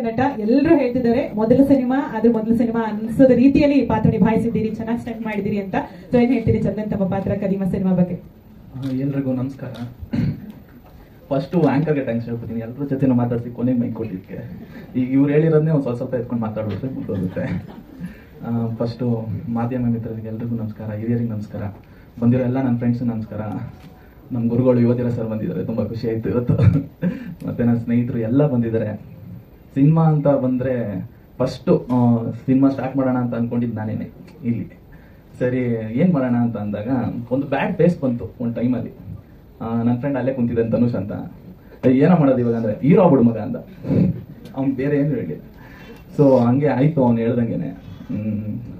ನಟ ಎಲ್ಲರೂ ಹೇಳ್ತಿದ್ದಾರೆ ಮೊದಲ ಸಿನಿಮಾ ಅನ್ಸದ ರೀತಿಯಲ್ಲಿ ಪಾತ್ರ ನಿಭಾಯಿಸಿದ್ದೀರಿ, ಚೆನ್ನಾಗಿ ಸ್ಟಂಟ್ ಮಾಡಿದಿರಿ ಅಂತ. ಸೊ ಏನ್ ಹೇಳ್ತೀರಿ ಚಂದನ್ ತಮ್ಮ ಪಾತ್ರ ಕದೀಮ ಸಿನಿಮಾ ಬಗ್ಗೆ? ಎಲ್ರಿಗೂ ನಮಸ್ಕಾರ. ಫಸ್ಟ್ ಆಂಕರ್ಗೆ ಥ್ಯಾಂಕ್ಸ್ ಹೇಳ್ತೀನಿ, ಎಲ್ಲರ ಜೊತೆ ಮಾತಾಡ್ಸಿ ಕೊನೆಗೆ ಮೈಕ್ ಕೊಟ್ಟಿದ್ದಕ್ಕೆ. ಈಗ ಇವ್ರು ಹೇಳಿರೋದನ್ನೇ ಒಂದು ಸ್ವಲ್ಪ ಎತ್ಕೊಂಡು ಮಾತಾಡ್ಬಿಟ್ರೆ ಮುಗಿದೋಗುತ್ತೆ. ಫಸ್ಟು ಮಾಧ್ಯಮ ಮಿತ್ರರಿಗೆ ಎಲ್ರಿಗೂ ನಮಸ್ಕಾರ, ಹಿರಿಯರಿಗೆ ನಮಸ್ಕಾರ, ಬಂದಿರೋ ಎಲ್ಲ ನನ್ನ ಫ್ರೆಂಡ್ಸ್ ನಮಸ್ಕಾರ. ನಮ್ಮ ಗುರುಗಳು ಯುವತಿರ ಸರ್ ಬಂದಿದ್ದಾರೆ, ತುಂಬ ಖುಷಿ ಆಯಿತು ಇವತ್ತು. ಮತ್ತು ನನ್ನ ಸ್ನೇಹಿತರು ಎಲ್ಲ ಬಂದಿದ್ದಾರೆ. ಸಿನಿಮಾ ಅಂತ ಬಂದರೆ ಫಸ್ಟು ಸಿನಿಮಾ ಸ್ಟಾರ್ಟ್ ಮಾಡೋಣ ಅಂತ ಅಂದ್ಕೊಂಡಿದ್ದು ನಾನೇನೆ ಇಲ್ಲಿ. ಸರಿ ಏನು ಮಾಡೋಣ ಅಂತ ಅಂದಾಗ ಒಂದು ಬ್ಯಾಡ್ ಫೇಸ್ ಬಂತು ಒಂದು ಟೈಮಲ್ಲಿ. ನನ್ನ ಫ್ರೆಂಡ್ ಅಲ್ಲೇ ಕುಂತಿದ್ದಾನೆ ತನುಷ್ ಅಂತ. ಏನೋ ಮಾಡೋದು ಇವಾಗ ಅಂದರೆ ಹೀರೋ ಆಗ್ಬಿಡು ಮಗ ಅಂತ. ಅವ್ನು ಬೇರೆ ಏನು ಹೇಳಿಲ್ಲ. ಸೊ ಹಂಗೆ ಆಯಿತು ಅವ್ನು ಹೇಳ್ದಂಗೆ.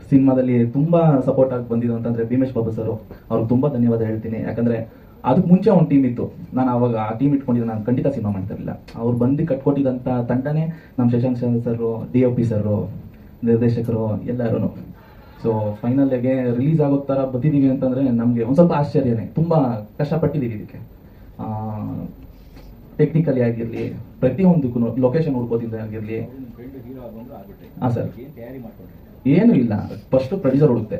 ಸಿನಿಮಾದಲ್ಲಿ ತುಂಬ ಸಪೋರ್ಟ್ ಆಗಿ ಬಂದಿದ್ದು ಅಂತಂದರೆ ಭೀಮೇಶ್ ಬಾಬು ಸರು, ಅವ್ರಿಗೆ ತುಂಬ ಧನ್ಯವಾದ ಹೇಳ್ತೀನಿ. ಯಾಕಂದರೆ ಅದಕ್ಕೆ ಮುಂಚೆ ಒಂದು ಟೀಮ್ ಇತ್ತು, ನಾನು ಅವಾಗ ಆ ಟೀಮ್ ಇಟ್ಕೊಂಡಿದ್ದು ನಾನು ಖಂಡಿತ ಸಿನಿಮಾ ಮಾಡ್ತಿರಲಿಲ್ಲ. ಅವ್ರು ಬಂದು ಕಟ್ಕೊಟ್ಟಿದ್ದಂಥ ತಂಡನೇ ನಮ್ಮ ಶಶಾಂಕ್ ಸರು, DOP ಸರು, ನಿರ್ದೇಶಕರು ಎಲ್ಲರೂ. ಸೊ ಫೈನಲ್ಗೆ ರಿಲೀಸ್ ಆಗೋ ಥರ ಬಂದಿದ್ದೀವಿ ಅಂತಂದರೆ ನಮಗೆ ಒಂದು ಸ್ವಲ್ಪ ಆಶ್ಚರ್ಯನೇ. ತುಂಬ ಕಷ್ಟಪಟ್ಟಿದ್ದೀವಿ ಇದಕ್ಕೆ. ಟೆಕ್ನಿಕಲಿ ಆಗಿರಲಿ, ಪ್ರತಿಯೊಂದಕ್ಕೂ ಲೊಕೇಶನ್ ಹುಡ್ಕೋತಿದ್ದೆ ಆಗಿರಲಿ. ಹಾಂ ಸರ್, ಏನೂ ಇಲ್ಲ, ಫಸ್ಟು ಪ್ರೊಡ್ಯೂಸರ್ ಹುಡುಕ್ತೆ.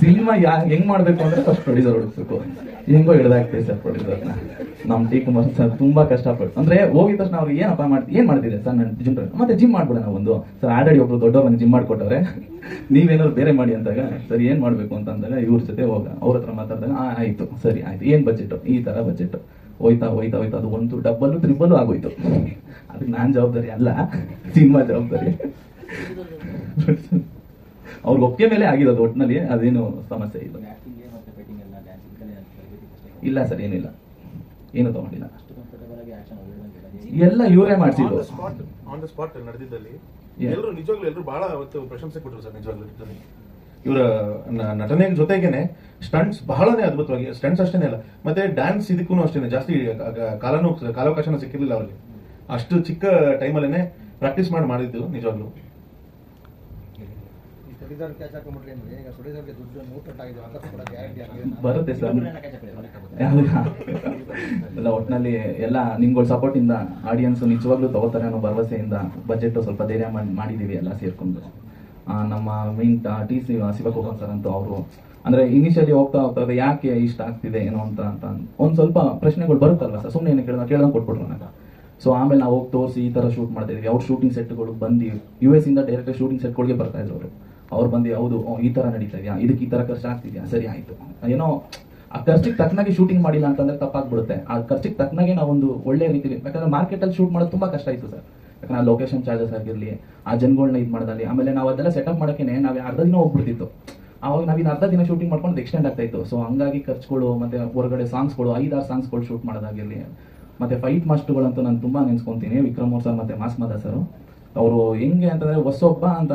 ಸಿನಿಮಾ ಹೆಂಗ್ ಮಾಡ್ಬೇಕು ಅಂದ್ರೆ ಫಸ್ಟ್ ಪ್ರೊಡ್ಯೂಸರ್ ಹುಡುಕ್ಬೇಕು. ಹೆಂಗೋ ಹಿಡ್ದಾಗ್ತದೆ ಸರ್ ಪ್ರೊಡ್ಯೂಸರ್ನ. ನಮ್ಮ ಟಿ ಕುಮಾರ್ ಸರ್ ತುಂಬಾ ಕಷ್ಟಪಟ್ಟು, ಅಂದ್ರೆ ಹೋಗಿದ ತಕ್ಷಣ ಅವ್ರು ಏನ್ ಮಾಡ್ತಿದೆ ಸರ್, ನಾನು ಜಿಮ್ ಮತ್ತೆ ಜಿಮ್ ಮಾಡ್ಬಿಡೋಣ ಒಂದು ಸರ್. ಆಲ್ರೆಡಿ ಒಬ್ರು ದೊಡ್ಡವ್ರು ನನಗೆ ಜಿಮ್ ಮಾಡ್ಕೊಟ್ಟವ್ರೆ, ನೀವೇನಾದ್ರು ಬೇರೆ ಮಾಡಿ ಅಂದಾಗ ಸರಿ ಏನ್ ಮಾಡ್ಬೇಕು ಅಂತ ಅಂದಾಗ ಇವ್ರ ಜೊತೆ ಅವ್ರ ಹತ್ರ ಮಾತಾಡಿದಾಗ ಆಯ್ತು ಸರಿ ಆಯ್ತು, ಏನ್ ಬಜೆಟ್, ಈ ತರ ಬಜೆಟ್ ಹೋಯ್ತಾ ಅದು ಒಂದು ಡಬ್ಬಲ್ ತ್ರಿಬಲ್ ಆಗೋಯ್ತು. ಅದಕ್ಕೆ ನಾನ್ ಜವಾಬ್ದಾರಿ ಅಲ್ಲ, ಸಿನಿಮಾ ಜವಾಬ್ದಾರಿ. ಅವ್ರಿಗೆ ಒಪ್ಪಿಗೆ ಮೇಲೆ ಆಗಿರೋದು ಒಟ್ಟಿನಲ್ಲಿ, ಅದೇನು ಸಮಸ್ಯೆ ಇಲ್ಲ. ಇಲ್ಲ ಸರ್, ಏನಿಲ್ಲ, ಏನು ತಗೊಂಡಿಲ್ಲ, ಎಲ್ಲ ಇವರೇ ಮಾಡಿಸಿದ್ದು. ಆನ್ ದ ಸ್ಪಾಟ್ ನಡೆದಿದ್ದಲ್ಲಿ ಎಲ್ಲರೂ ನಿಜವಾಗ್ಲೂ ಎಲ್ಲರೂ ಬಹಳ ಅವತ್ತು ಪ್ರಶಂಸೆ ಕೊಟ್ಟರು ಸರ್. ನಿಜವಾಗ್ಲೂ ಇವರ ನಟನೆ ಜೊತೆಗೇನೆ ಸ್ಟಂಟ್ಸ್ ಬಹಳನೇ ಅದ್ಭುತವಾಗಿ, ಸ್ಟಂಟ್ಸ್ ಅಷ್ಟೇನೆ ಅಲ್ಲ, ಮತ್ತೆ ಡ್ಯಾನ್ಸ್ ಇದಕ್ಕೂ ಅಷ್ಟೇನೆ ಜಾಸ್ತಿ ಕಾಲಾವಕಾಶನ ಸಿಕ್ಕಿರಲಿಲ್ಲ ಅವ್ರಿಗೆ. ಅಷ್ಟು ಚಿಕ್ಕ ಟೈಮಲ್ಲೇನೆ ಪ್ರಾಕ್ಟೀಸ್ ಮಾಡಿದ್ದು ನಿಜವಾಗ್ಲೂ. ಬರುತ್ತೆ ಸರ್ ಎಲ್ಲ ಒಟ್ಟಿನಲ್ಲಿ ಎಲ್ಲ ನಿಮ್ಗಳ ಸಪೋರ್ಟ್ ಇಂದ ಆಡಿಯನ್ಸ್ ನಿಜವಾಗ್ಲೂ ತಗೋತಾರೆ ಅನ್ನೋ ಭರವಸೆಯಿಂದ ಬಜೆಟ್ ಸ್ವಲ್ಪ ಧೈರ್ಯ ಮಾಡಿದೀವಿ ಎಲ್ಲ ಸೇರ್ಕೊಂಡು. ನಮ್ಮ ಮೇನ್ ಶಿವಕುಮಾರ್ ಸರ್ ಅಂತೂ ಅವರು ಅಂದ್ರೆ ಇನಿಷಿಯಲಿ ಹೋಗ್ತಾ ಯಾಕೆ ಇಷ್ಟ ಆಗ್ತಿದೆ ಏನೋ ಅಂತ ಒಂದ್ ಸ್ವಲ್ಪ ಪ್ರಶ್ನೆಗಳು ಬರುತ್ತಲ್ವ ಸರ್, ಸುಮ್ಮನೆ ಏನು ಕೇಳ್ದಂಗೆ ಕೊಟ್ಬಿಟ್ರು ನನಗೆ. ಸೊ ಆಮೇಲೆ ನಾವು ಹೋಗಿ ತೋರಿಸಿ ಈ ತರ ಶೂಟ್ ಮಾಡ್ತಾ ಇದೀವಿ. ಅವ್ರ ಶೂಟಿಂಗ್ ಸೆಟ್ಗಳು ಬಂದು US ಇಂದ ಡೈರೆಕ್ಟ್ ಶೂಟಿಂಗ್ ಸೆಟ್ಗಳಿಗೆ ಬರ್ತಾ ಇದ್ರು ಅವ್ರು ಬಂದು ಹೌದು ಈ ತರ ನಡೀತಾ ಇದೆಯಾ, ಇದಕ್ಕೆ ಈ ತರ ಖರ್ಚು ಆಗ್ತಿದ್ಯಾ, ಸರಿ ಆಯ್ತು. ಏನೋ ಆ ಖರ್ಚಿಗೆ ತಕ್ಕನಾಗಿ ಶೂಟಿಂಗ್ ಮಾಡಿಲ್ಲ ಅಂತಂದ್ರೆ ತಪ್ಪಾಗ್ಬಿಡುತ್ತೆ. ಆ ಖರ್ಚಿಗೆ ತಕ್ಕನಾಗೆ ನಾವೊಂದು ಒಳ್ಳೆ ರೀತಿಲಿ, ಯಾಕಂದ್ರೆ ಮಾರ್ಕೆಟ್ ಅಲ್ಲಿ ಶೂಟ್ ಮಾಡೋದು ತುಂಬಾ ಕಷ್ಟ ಆಯ್ತು ಸರ್. ಯಾಕಂದ್ರೆ ಆ ಲೊಕೇಶನ್ ಚಾರ್ಜಸ್ ಆಗಿರ್ಲಿ, ಆ ಜನಗಳನ್ನ ಇದು ಮಾಡೋದಲ್ಲಿ, ಆಮೇಲೆ ನಾವು ಅದೆಲ್ಲ ಸೆಟಪ್ ಮಾಡೋಕೆ ನಾವು ಅರ್ಧ ದಿನ ಹೋಗ್ಬಿಡ್ತಿತ್ತು. ಅವಾಗ ನಾವಿನ್ನು ಅರ್ಧ ದಿನ ಶೂಟಿಂಗ್ ಮಾಡ್ಕೊಂಡು ಎಕ್ಸ್ಟೆಂಡ್ ಆಗ್ತಾ ಇತ್ತು. ಸೊ ಹಂಗಾಗಿ ಖರ್ಚುಗಳು, ಮತ್ತೆ ಹೊರಗಡೆ ಸಾಂಗ್ಸ್ಗಳು 5-6 ಸಾಂಗ್ಸ್ಗಳು ಶೂಟ್ ಮಾಡೋದಾಗಿರ್ಲಿ, ಮತ್ತೆ ಫೈಟ್ ಮಾಸ್ಟರ್ಗಳಂತೂ ನಾನು ತುಂಬಾ ನೆನ್ಸ್ಕೊಂತೀನಿ. ವಿಕ್ರಮ್ ಸರ್ ಮತ್ತೆ ಮಾಸ್ಮದ ಸರ್, ಅವರು ಹೆಂಗೆ ಅಂತಂದ್ರೆ ಹೊಸೊಬ್ಬ ಅಂತ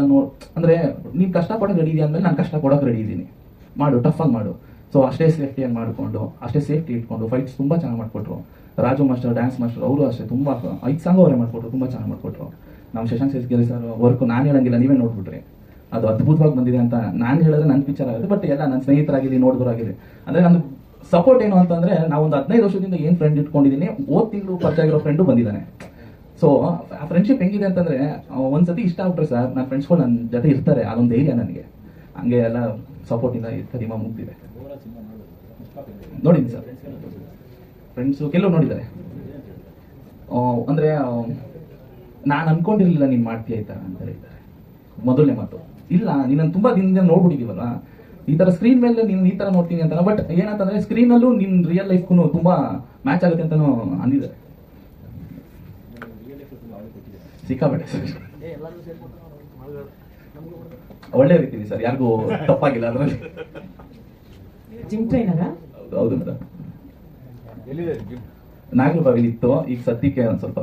ಅಂದ್ರೆ ನೀನ್ ಕಷ್ಟಪಡೋಕೆ ರೆಡಿ ಇದೆಯಾ ಅಂದ್ರೆ ನಾನು ಕಷ್ಟ ಕೊಡೋಕೆ ರೆಡಿ ಇದ್ದೀನಿ, ಮಾಡು, ಟಫ್ ಆಗಿ ಮಾಡು. ಸೊ ಅಷ್ಟೇ ಸೇಫ್ಟಿಯನ್ನು ಮಾಡಿಕೊಂಡು, ಅಷ್ಟೇ ಸೇಫ್ಟಿ ಇಟ್ಕೊಂಡು ಫೈಟ್ಸ್ ತುಂಬಾ ಚೆನ್ನಾಗಿ ಮಾಡ್ಕೊಟ್ರು. ರಾಜು ಮಾಸ್ಟರ್, ಡ್ಯಾನ್ಸ್ ಮಾಸ್ಟರ್, ಅವರು ಅಷ್ಟೇ ತುಂಬಾ 5 ಸಾಂಗ್ ಅವರೇ ಮಾಡ್ಕೊಟ್ರು, ತುಂಬಾ ಚೆನ್ನಾಗಿ ಮಾಡ್ಕೊಟ್ರು. ನಮ್ಮ ಶಶಾಂಕ್ ಸೇಸ್ಗಿರಿ ಸರ್ ವರ್ಕ್ ನಾನು ಹೇಳಂಗಿಲ್ಲ, ನೀವೇ ನೋಡ್ಬಿಟ್ರಿ, ಅದು ಅದ್ಭುತವಾಗಿ ಬಂದಿದೆ ಅಂತ ನಾನು ಹೇಳಿದ್ರೆ ನನ್ನ ಪಿಕ್ಚರ್ ಆಗುತ್ತೆ. ಬಟ್ ಎಲ್ಲ ನನ್ನ ಸ್ನೇಹಿತರಾಗಿರಿ, ನೋಡಿದ್ರಾಗಿರಿ, ಅಂದ್ರೆ ನನ್ನ ಸಪೋರ್ಟ್ ಏನು ಅಂತಂದ್ರೆ ನಾವು ಒಂದು 15 ವರ್ಷದಿಂದ ಏನ್ ಫ್ರೆಂಡ್ ಇಟ್ಕೊಂಡಿದ್ದೀನಿ, ತಿಂಗಳು ಪರಿಚಯ ಆಗಿರೋ ಫ್ರೆಂಡು ಬಂದಿದ್ದಾನೆ. ಸೊ ಆ ಫ್ರೆಂಡ್ಶಿಪ್ ಹೆಂಗಿದೆ ಅಂತಂದ್ರೆ ಒಂದ್ಸತಿ ಇಷ್ಟ ಆಗ್ಬಿಟ್ರೆ ಸರ್ ನನ್ನ ಫ್ರೆಂಡ್ಸ್ಗಳು ನನ್ನ ಜೊತೆ ಇರ್ತಾರೆ, ಅದೊಂದು ಧೈರ್ಯ ನನಗೆ. ಹಂಗೆ ಎಲ್ಲ ಸಪೋರ್ಟ್ ಇಂದ ಕದಿಮಾ ಮುಗ್ದಿದೆ. ನೋಡಿದ್ದೀನಿ ಸರ್, ಫ್ರೆಂಡ್ಸು ಕೆಲವು ನೋಡಿದ್ದಾರೆ. ಅಂದ್ರೆ ನಾನು ಅನ್ಕೊಂಡಿರ್ಲಿಲ್ಲ ನೀನ್ ಮಾಡ್ತೀಯ ಈ ತರ ಅಂತ ಹೇಳಿದ್ದಾರೆ ಮೊದಲನೇ ಮಾತು. ಇಲ್ಲ, ನೀನು ತುಂಬಾ ದಿನದಿಂದ ನೋಡ್ಬಿಟ್ಟಿದೀವಲ್ಲ, ಈ ತರ ಸ್ಕ್ರೀನ್ ಮೇಲೆ ನೀನು ಈ ತರ ನೋಡ್ತೀನಿ ಅಂತ. ಬಟ್ ಏನಂತಂದ್ರೆ ಸ್ಕ್ರೀನ್ ಅಲ್ಲೂ ನಿನ್ ರಿಯಲ್ ಲೈಫ್ಗೂ ತುಂಬಾ ಮ್ಯಾಚ್ ಆಗುತ್ತೆ ಅಂತಾನು ಅಂದಿದ್ದಾರೆ. ಸಿಕ್ಕಾಬೇಡ ಒಳ್ಳೆ ರೀತಿ ಸರ್, ಯಾರಿಗೂ ತಪ್ಪಾಗಿಲ್ಲ ಅದ್ರಲ್ಲಿ. ಜಿಮ್ ಟ್ರೈನರ? ಹೌದು ಮೇಡಮ್, ನಾಗರಬಾವಿಲಿ ಇತ್ತು, ಈಗ ಸದ್ಯಕ್ಕೆ ಒಂದ್ ಸ್ವಲ್ಪ